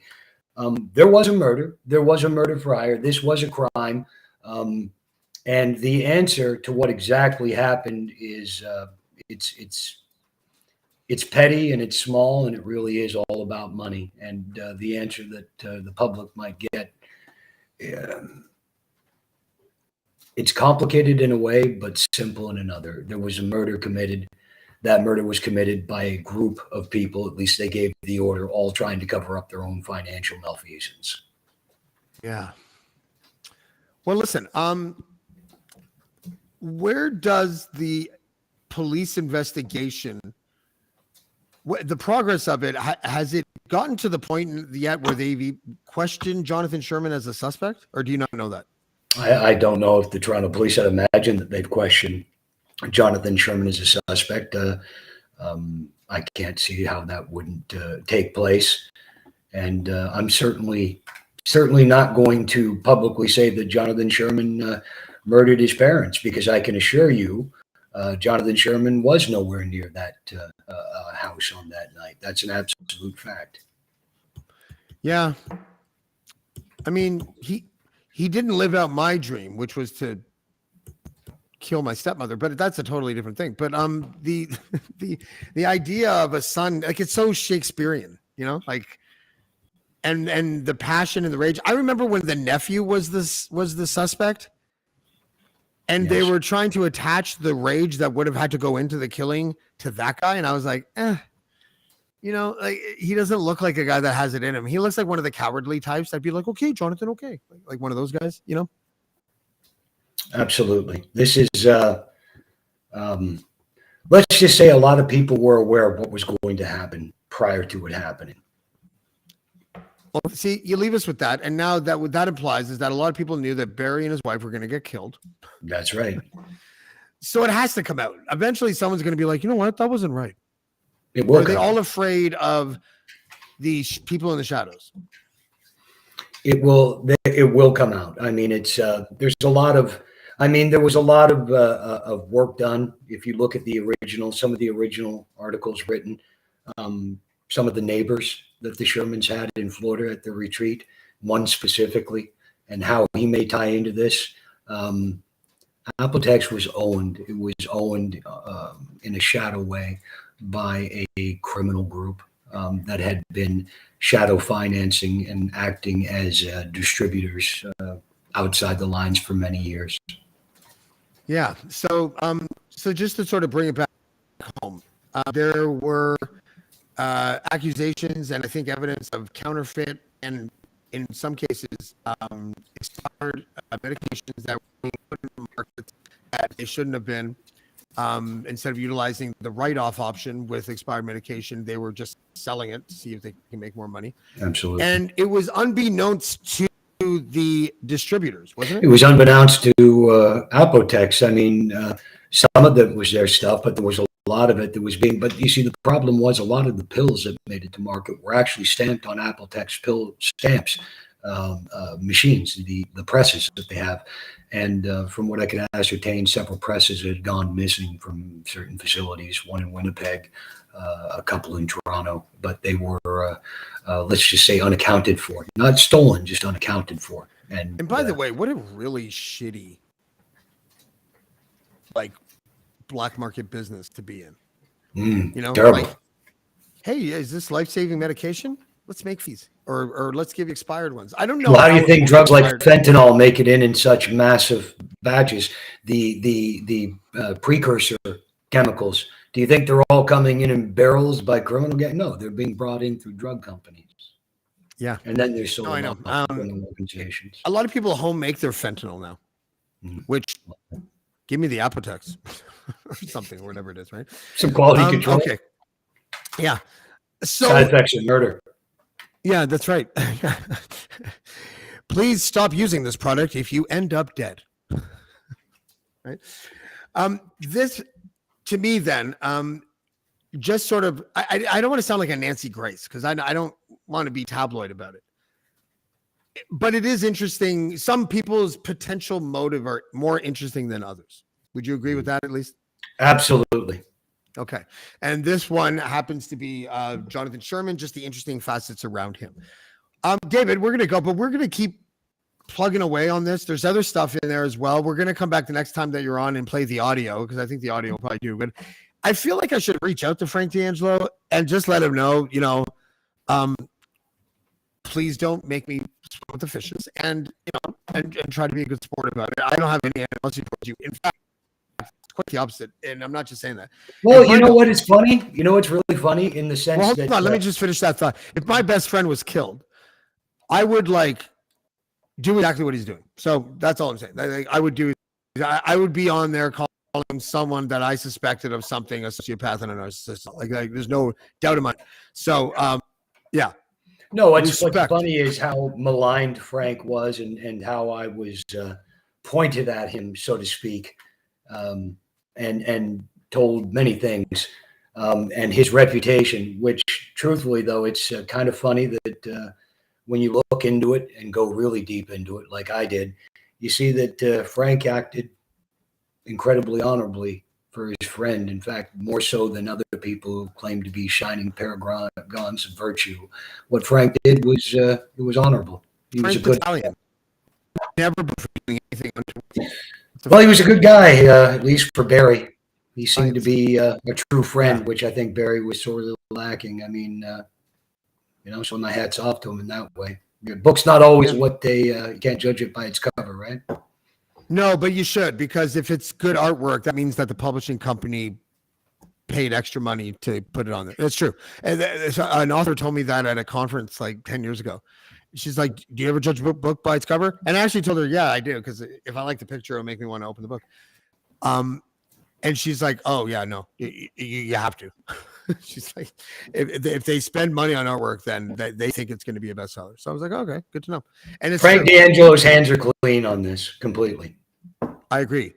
There was a murder. There was a murder for hire. This was a crime. And the answer to what exactly happened is it's petty and it's small and it really is all about money. And the answer that the public might get, it's complicated in a way, but simple in another. There was a murder committed. That murder was committed by a group of people, at least they gave the order, all trying to cover up their own financial malfeasance. Yeah. Well, listen, where does the police investigation, the progress of it, has it gotten to the point yet where they've questioned Jonathan Sherman as a suspect, or do you not know that? I don't know if the Toronto police had imagined that they've questioned Jonathan Sherman as a suspect. I can't see how that wouldn't take place. And I'm certainly not going to publicly say that Jonathan Sherman murdered his parents, because I can assure you Jonathan Sherman was nowhere near that house on that night. That's an absolute fact. Yeah. I mean, he didn't live out my dream, which was to kill my stepmother, but that's a totally different thing. But the idea of a son, like, it's so Shakespearean, you know, like, and the passion and the rage. I remember when the nephew was the suspect, and they were trying to attach the rage that would have had to go into the killing to that guy, and I was like, you know, like, he doesn't look like a guy that has it in him. He looks like one of the cowardly types. I'd be like, okay, Jonathan, okay, like one of those guys, you know. Absolutely. This is, let's just say a lot of people were aware of what was going to happen prior to it happening. Well, see, you leave us with that. And now that what that implies is that a lot of people knew that Barry and his wife were going to get killed. That's right. So it has to come out. Eventually someone's going to be like, you know what? That wasn't right. It will. Are they all afraid of the people in the shadows? It will come out. I mean, it's, there's a lot of, there was a lot of work done. If you look at some of the original articles written, some of the neighbors that the Shermans had in Florida at the retreat, one specifically, and how he may tie into this. Apotex was owned. It was owned in a shadow way by a criminal group that had been shadow financing and acting as distributors outside the lines for many years. Yeah. So just to sort of bring it back home, there were accusations and I think evidence of counterfeit and in some cases expired medications that were put in the market that they shouldn't have been. Instead of utilizing the write-off option with expired medication, they were just selling it to see if they can make more money. Absolutely. And it was unbeknownst to the distributors, wasn't It it? was unbeknownst to Apotex. I mean, some of it was their stuff, but there was a lot of it that was being. But you see, the problem was a lot of the pills that made it to market were actually stamped on Apotex pill stamps machines, the presses that they have. And from what I can ascertain, several presses had gone missing from certain facilities, one in Winnipeg, a couple in Toronto, but they were, let's just say, unaccounted for. Not stolen, just unaccounted for. And by the way, what a really shitty, like, black market business to be in. You know, terrible. like, hey, is this life-saving medication? Let's make fees, or let's give you expired ones. I don't know. Well, how do you think drugs like fentanyl make it in such massive batches? The precursor chemicals. Do you think they're all coming in barrels by criminal gangs? No, they're being brought in through drug companies. Yeah, and then they're sold I know. to criminal organizations. A lot of people at home make their fentanyl now, which give me the Apotex or something, or whatever it is, right? Some quality control. Okay. Yeah. So side effects of murder. Yeah, that's right. Please stop using this product if you end up dead. Right. This, to me, then, just sort of, I don't want to sound like a Nancy Grace, because I don't want to be tabloid about it. But it is interesting. Some people's potential motive are more interesting than others. Would you agree with that, at least? Absolutely. Okay. And this one happens to be Jonathan Sherman, just the interesting facets around him. David, we're going to go, but we're going to keep plugging away on this. There's other stuff in there as well. We're going to come back the next time that you're on and play the audio, because I think the audio will probably do. But I feel like I should reach out to Frank D'Angelo and just let him know, please don't make me swim with the fishes, and try to be a good sport about it. I don't have any animosity towards you. In fact, quite the opposite, and I'm not just saying that. Well, you know what is funny? You know what's really funny in the sense hold that... on, let me just finish that thought. If my best friend was killed, I would do exactly what he's doing. So that's all I'm saying. I would be on there calling someone that I suspected of something a sociopath and a narcissist. Like there's no doubt in my. So yeah. No, what's funny is how maligned Frank was, and how I was pointed at him, so to speak. And told many things, and his reputation, which truthfully, though, it's kind of funny that when you look into it and go really deep into it, like I did, you see that Frank acted incredibly honorably for his friend. In fact, more so than other people who claim to be shining paragons of virtue. What Frank did was it was honorable. He was a good Italian. Never doing anything untoward. Well, he was a good guy, at least for Barry. He seemed to be a true friend, which I think Barry was sort of lacking. I mean, so my hat's off to him in that way. Your book's not always what you can't judge it by its cover, right? No, but you should, because if it's good artwork, that means that the publishing company paid extra money to put it on there. That's true. And an author told me that at a conference like 10 years ago. She's like, do you ever judge a book by its cover? And I actually told her, yeah, I do. Because if I like the picture, it'll make me want to open the book. And she's like, oh, yeah, no, you have to. She's like, if they spend money on artwork, then they think it's going to be a bestseller. So I was like, okay, good to know. And it's Frank D'Angelo's hands are clean on this completely. I agree.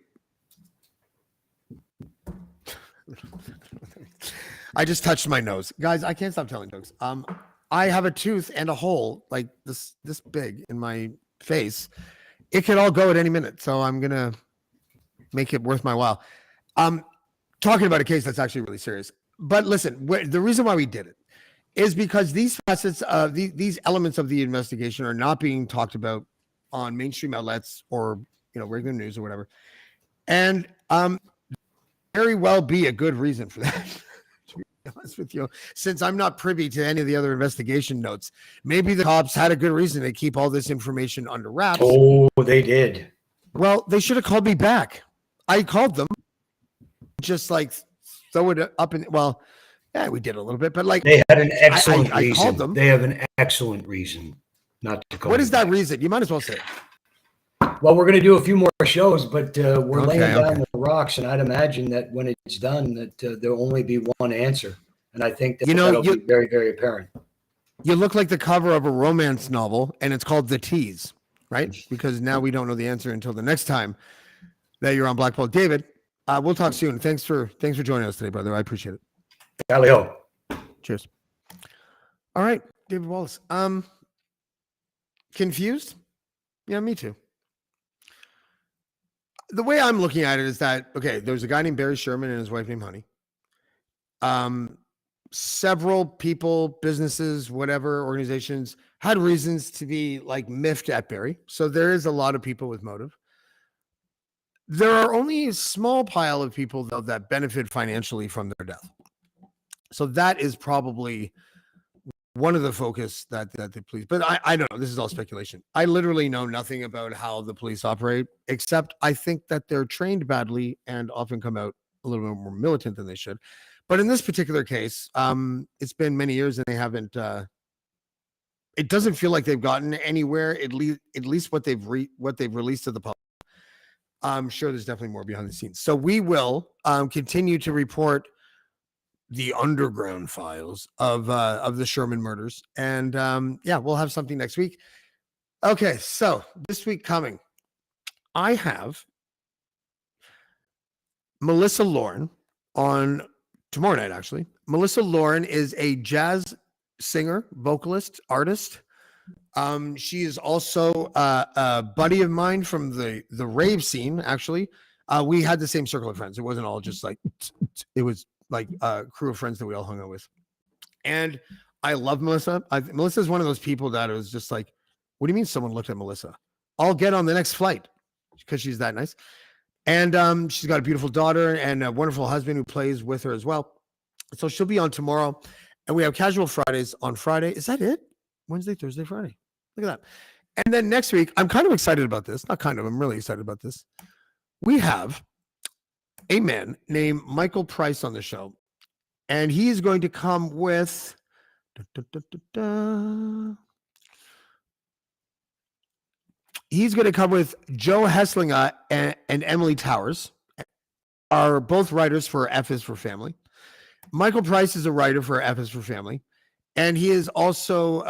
I just touched my nose. Guys, I can't stop telling jokes. I have a tooth and a hole like this big in my face. It could all go at any minute. So I'm going to make it worth my while. Talking about a case that's actually really serious. But listen, the reason why we did it is because these facets of these elements of the investigation are not being talked about on mainstream outlets or regular news or whatever. And very well be a good reason for that. To be honest with you, since I'm not privy to any of the other investigation notes, maybe the cops had a good reason to keep all this information under wraps. Oh, they did. Well, they should have called me back. I called them, just like throw it up and we did a little bit, but like they had an excellent I reason. called them. They have an excellent reason not to call. What is that reason? You might as well say it. Well, we're going to do a few more shows, but we're laying down okay. the rocks, and I'd imagine that when it's done, that there'll only be one answer, and I think that that'll be very, very apparent. You look like the cover of a romance novel, and it's called The Tease, right? Because now we don't know the answer until the next time that you're on Blackballed. David, we'll talk soon. Thanks for joining us today, brother. I appreciate it. Tally-ho. Cheers. All right, David Wallace. Confused? Yeah, me too. The way I'm looking at it is that, okay, there's a guy named Barry Sherman and his wife named Honey. Several people, businesses, whatever, organizations had reasons to be like miffed at Barry. So there is a lot of people with motive. There are only a small pile of people, though, that benefit financially from their death. So that is probably one of the focus that the police, but I don't know. This is all speculation. I literally know nothing about how the police operate, except I think that they're trained badly and often come out a little bit more militant than they should. But in this particular case, it's been many years and they haven't, it doesn't feel like they've gotten anywhere, at least what they've released to the public. I'm sure there's definitely more behind the scenes. So we will continue to report the underground files of the Sherman murders. And we'll have something next week. Okay, so this week coming, I have Melissa Lauren on tomorrow night, actually. Melissa Lauren is a jazz singer, vocalist, artist. She is also a buddy of mine from the rave scene, actually. We had the same circle of friends. It wasn't all just like, it was like a crew of friends that we all hung out with. And I love Melissa. Melissa is one of those people that was just like, what do you mean someone looked at Melissa? I'll get on the next flight because she's that nice. And she's got a beautiful daughter and a wonderful husband who plays with her as well. So she'll be on tomorrow. And we have Casual Fridays on Friday. Is that it? Wednesday, Thursday, Friday. Look at that. And then next week, I'm kind of excited about this. Not kind of, I'm really excited about this. We have a man named Michael Price on the show. And he's going to come with... He's going to come with Joe Hesslinger and Emily Towers, are both writers for F is for Family. Michael Price is a writer for F is for Family. And he is also,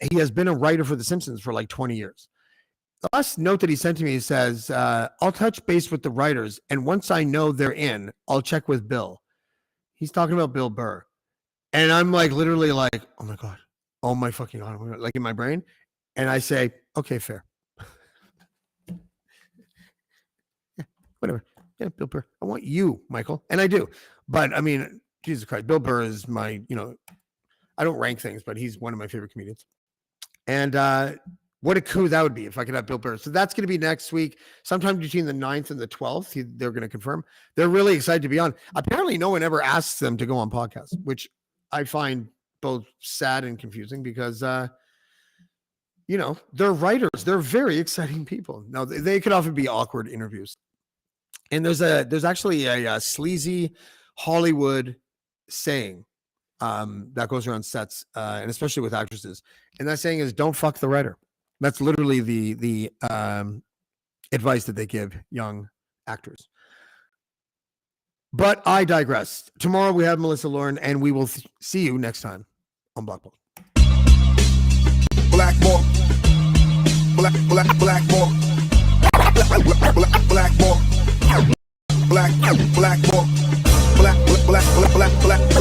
he has been a writer for The Simpsons for like 20 years. The last note that he sent to me says, I'll touch base with the writers. And once I know they're in, I'll check with Bill. He's talking about Bill Burr. And I'm like, literally like, oh my God. Oh my fucking God. Like in my brain. And I say, okay, fair. Yeah, whatever. Yeah, Bill Burr. I want you, Michael. And I do. But I mean, Jesus Christ, Bill Burr is my, I don't rank things, but he's one of my favorite comedians. And what a coup that would be if I could have Bill Burr. So that's going to be next week, sometime between the 9th and the 12th. They're going to confirm. They're really excited to be on. Apparently, no one ever asks them to go on podcasts, which I find both sad and confusing because, they're writers. They're very exciting people. Now, they could often be awkward interviews. And there's actually a sleazy Hollywood saying that goes around sets, and especially with actresses. And that saying is, don't fuck the writer. That's literally the advice that they give young actors. But I digress. Tomorrow we have Melissa Lauren, and we will see you next time on Blackballed. Blackballed. Blackballed. Blackballed. Blackballed.